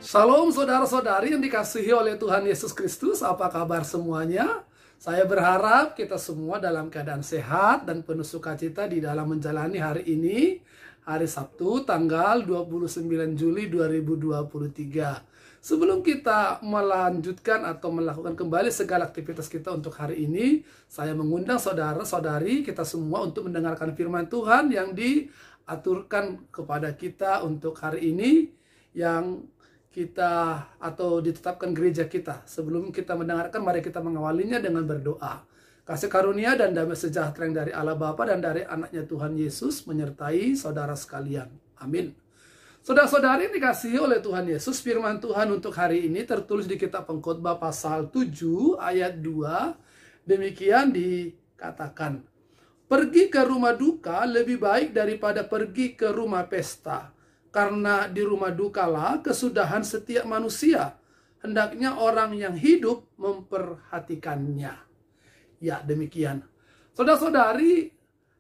Salam saudara-saudari yang dikasihi oleh Tuhan Yesus Kristus, apa kabar semuanya? Saya berharap kita semua dalam keadaan sehat dan penuh sukacita di dalam menjalani hari ini, hari Sabtu tanggal 29 Juli 2023. Sebelum kita melanjutkan atau melakukan kembali segala aktivitas kita untuk hari ini, saya mengundang saudara-saudari kita semua untuk mendengarkan firman Tuhan yang diaturkan kepada kita untuk hari ini, yang kita atau ditetapkan gereja kita. Sebelum kita mendengarkan, mari kita mengawalinya dengan berdoa. Kasih karunia dan damai sejahtera yang dari Allah Bapa dan dari anaknya Tuhan Yesus menyertai saudara sekalian. Amin. Saudara-saudari dikasihi oleh Tuhan Yesus, firman Tuhan untuk hari ini tertulis di kitab Pengkhotbah pasal 7 ayat 2. Demikian dikatakan, pergi ke rumah duka lebih baik daripada pergi ke rumah pesta. Karena di rumah dukalah kesudahan setiap manusia. Hendaknya orang yang hidup memperhatikannya. Ya, demikian. Saudara-saudari,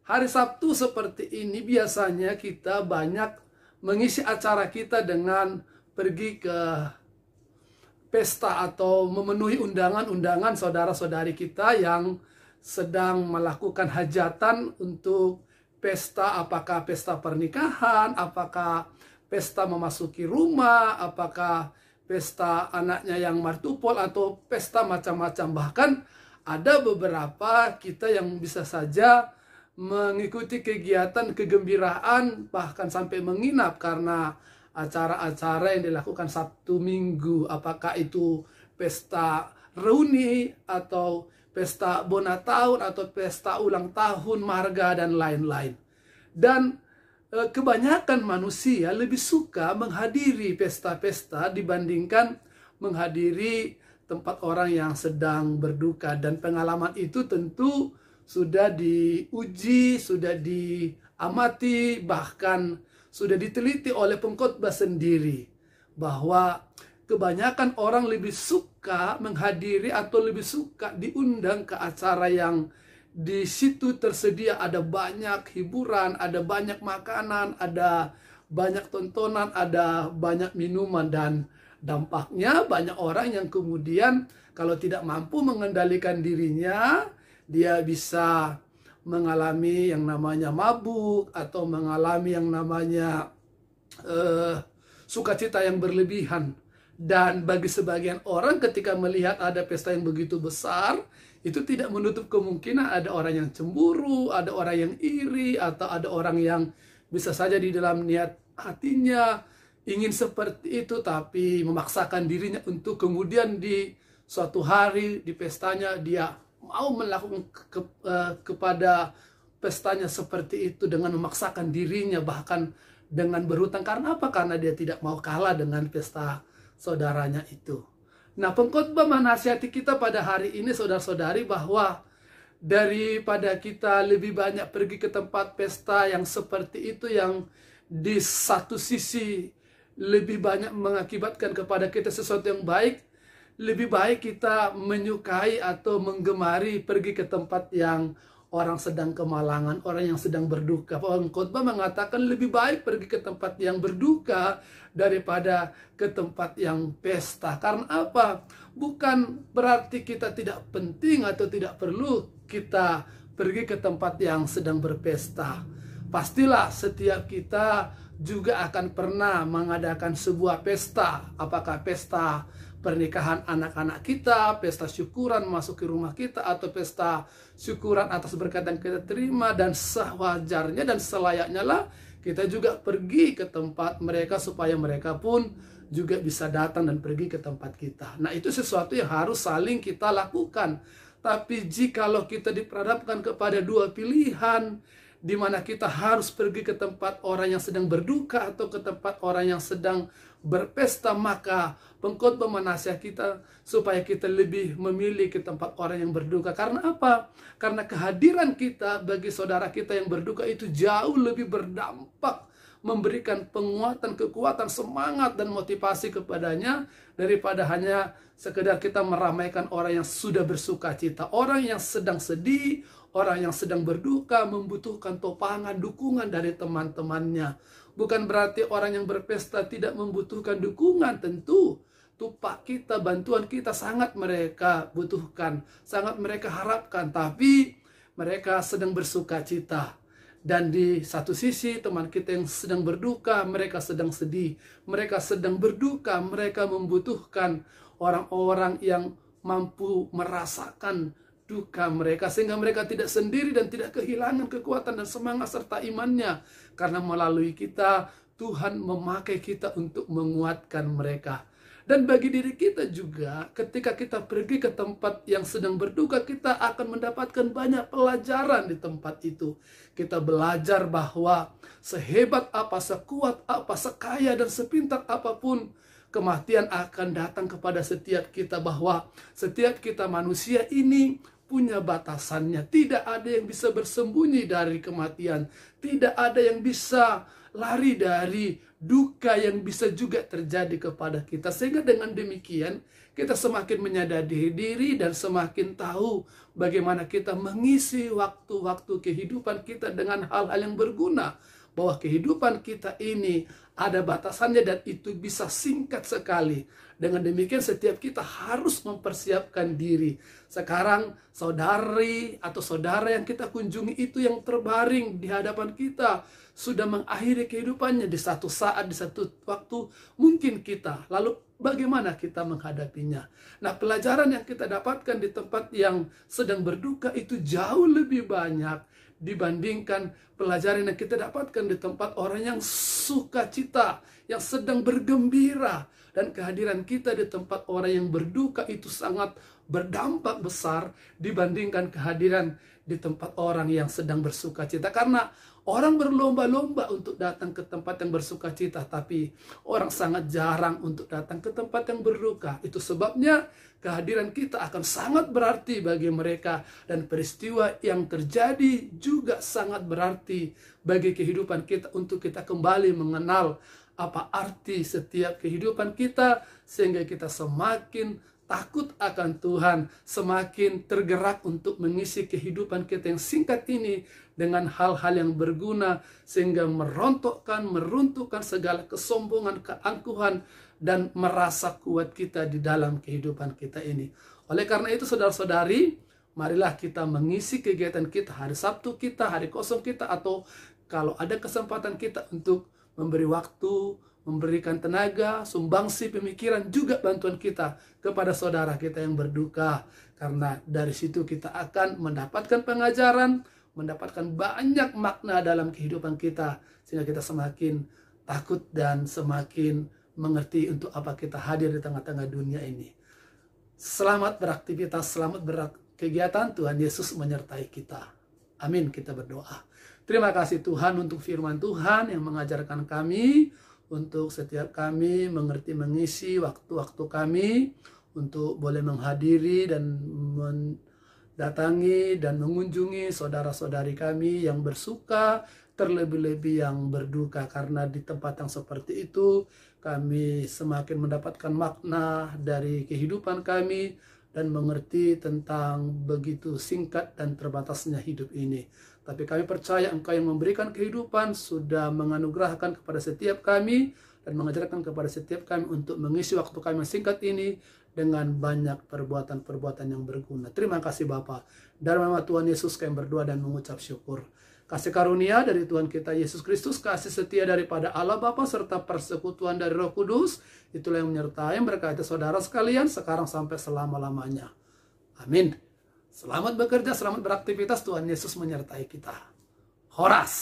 hari Sabtu seperti ini biasanya kita banyak mengisi acara kita dengan pergi ke pesta atau memenuhi undangan-undangan saudara-saudari kita yang sedang melakukan hajatan untuk pesta, apakah pesta pernikahan, apakah pesta memasuki rumah, apakah pesta anaknya yang martupol, atau pesta macam-macam. Bahkan ada beberapa kita yang bisa saja mengikuti kegiatan kegembiraan, bahkan sampai menginap karena acara-acara yang dilakukan Sabtu Minggu. Apakah itu pesta reuni, atau pesta bona tahun, atau pesta ulang tahun marga, dan lain-lain. Dan kebanyakan manusia lebih suka menghadiri pesta-pesta dibandingkan menghadiri tempat orang yang sedang berduka. Dan pengalaman itu tentu sudah diuji, sudah diamati, bahkan sudah diteliti oleh pengkhotbah sendiri, bahwa kebanyakan orang lebih suka menghadiri atau lebih suka diundang ke acara yang di situ tersedia ada banyak hiburan, ada banyak makanan, ada banyak tontonan, ada banyak minuman. Dan dampaknya banyak orang yang kemudian kalau tidak mampu mengendalikan dirinya, dia bisa mengalami yang namanya mabuk, atau mengalami yang namanya sukacita yang berlebihan. Dan bagi sebagian orang ketika melihat ada pesta yang begitu besar, itu tidak menutup kemungkinan ada orang yang cemburu, ada orang yang iri, atau ada orang yang bisa saja di dalam niat hatinya ingin seperti itu, tapi memaksakan dirinya untuk kemudian di suatu hari di pestanya dia mau melakukan kepada pestanya seperti itu dengan memaksakan dirinya, bahkan dengan berhutang. Karena apa? Karena dia tidak mau kalah dengan pesta saudaranya itu. Nah, pengkhotbah menasihati kita pada hari ini, saudara-saudari, bahwa daripada kita lebih banyak pergi ke tempat pesta yang seperti itu, yang di satu sisi lebih banyak mengakibatkan kepada kita sesuatu yang baik, lebih baik kita menyukai atau menggemari pergi ke tempat yang orang sedang kemalangan, orang yang sedang berduka. Pengkhotbah mengatakan lebih baik pergi ke tempat yang berduka daripada ke tempat yang pesta. Karena apa? Bukan berarti kita tidak penting atau tidak perlu kita pergi ke tempat yang sedang berpesta. Pastilah setiap kita juga akan pernah mengadakan sebuah pesta. Apakah pesta pernikahan anak-anak kita, pesta syukuran masuk ke rumah kita, atau pesta syukuran atas berkat yang kita terima. Dan sewajarnya dan selayaknya lah kita juga pergi ke tempat mereka supaya mereka pun juga bisa datang dan pergi ke tempat kita. Nah, itu sesuatu yang harus saling kita lakukan. Tapi jikalau kita diperhadapkan kepada dua pilihan, di mana kita harus pergi ke tempat orang yang sedang berduka atau ke tempat orang yang sedang berpesta, maka pengkhotbah menasihat kita supaya kita lebih memilih ke tempat orang yang berduka. Karena apa? Karena kehadiran kita bagi saudara kita yang berduka itu jauh lebih berdampak, memberikan penguatan, kekuatan, semangat, dan motivasi kepadanya daripada hanya sekedar kita meramaikan orang yang sudah bersuka cita. Orang yang sedang sedih, orang yang sedang berduka membutuhkan topangan, dukungan dari teman-temannya. Bukan berarti orang yang berpesta tidak membutuhkan dukungan. Tentu tupak kita, bantuan kita sangat mereka butuhkan, sangat mereka harapkan. Tapi mereka sedang bersuka cita. Dan di satu sisi teman kita yang sedang berduka, mereka sedang sedih, mereka sedang berduka, mereka membutuhkan orang-orang yang mampu merasakan duka mereka, sehingga mereka tidak sendiri dan tidak kehilangan kekuatan dan semangat serta imannya. Karena melalui kita, Tuhan memakai kita untuk menguatkan mereka. Dan bagi diri kita juga, ketika kita pergi ke tempat yang sedang berduka, kita akan mendapatkan banyak pelajaran di tempat itu. Kita belajar bahwa sehebat apa, sekuat apa, sekaya dan sepintar apapun, kematian akan datang kepada setiap kita. Bahwa setiap kita manusia ini punya batasannya. Tidak ada yang bisa bersembunyi dari kematian. Tidak ada yang bisa lari dari duka yang bisa juga terjadi kepada kita. Sehingga dengan demikian kita semakin menyadari diri dan semakin tahu bagaimana kita mengisi waktu-waktu kehidupan kita dengan hal-hal yang berguna. Bahwa kehidupan kita ini ada batasannya dan itu bisa singkat sekali. Dengan demikian setiap kita harus mempersiapkan diri. Sekarang saudari atau saudara yang kita kunjungi itu yang terbaring di hadapan kita sudah mengakhiri kehidupannya di satu saat, di satu waktu. Mungkin kita, lalu bagaimana kita menghadapinya? Nah, pelajaran yang kita dapatkan di tempat yang sedang berduka itu jauh lebih banyak dibandingkan pelajaran yang kita dapatkan di tempat orang yang sukacita, yang sedang bergembira. Dan kehadiran kita di tempat orang yang berduka itu sangat berdampak besar dibandingkan kehadiran di tempat orang yang sedang bersukacita. Karena orang berlomba-lomba untuk datang ke tempat yang bersukacita, tapi orang sangat jarang untuk datang ke tempat yang berduka. Itu sebabnya kehadiran kita akan sangat berarti bagi mereka, dan peristiwa yang terjadi juga sangat berarti bagi kehidupan kita untuk kita kembali mengenal apa arti setiap kehidupan kita, sehingga kita semakin takut akan Tuhan, semakin tergerak untuk mengisi kehidupan kita yang singkat ini dengan hal-hal yang berguna, sehingga merontokkan, meruntuhkan segala kesombongan, keangkuhan, dan merasa kuat kita di dalam kehidupan kita ini. Oleh karena itu saudara-saudari, marilah kita mengisi kegiatan kita, hari Sabtu kita, hari kosong kita, atau kalau ada kesempatan kita untuk memberi waktu, memberikan tenaga, sumbangsi pemikiran, juga bantuan kita kepada saudara kita yang berduka. Karena dari situ kita akan mendapatkan pengajaran, mendapatkan banyak makna dalam kehidupan kita, sehingga kita semakin takut dan semakin mengerti untuk apa kita hadir di tengah-tengah dunia ini. Selamat beraktivitas, selamat berkegiatan. Tuhan Yesus menyertai kita. Amin, kita berdoa. Terima kasih Tuhan untuk firman Tuhan yang mengajarkan kami, untuk setiap kami mengerti mengisi waktu-waktu kami untuk boleh menghadiri dan datangi dan mengunjungi saudara-saudari kami yang bersuka, terlebih-lebih yang berduka, karena di tempat yang seperti itu kami semakin mendapatkan makna dari kehidupan kami dan mengerti tentang begitu singkat dan terbatasnya hidup ini. Tapi kami percaya Engkau yang memberikan kehidupan sudah menganugerahkan kepada setiap kami dan mengajarkan kepada setiap kami untuk mengisi waktu kami yang singkat ini dengan banyak perbuatan-perbuatan yang berguna. Terima kasih Bapa. Dalam nama Tuhan Yesus kami berdoa dan mengucap syukur. Kasih karunia dari Tuhan kita Yesus Kristus, kasih setia daripada Allah Bapa serta persekutuan dari Roh Kudus, itulah yang menyertai berkati saudara sekalian sekarang sampai selama-lamanya. Amin. Selamat bekerja, selamat beraktivitas. Tuhan Yesus menyertai kita. Horas.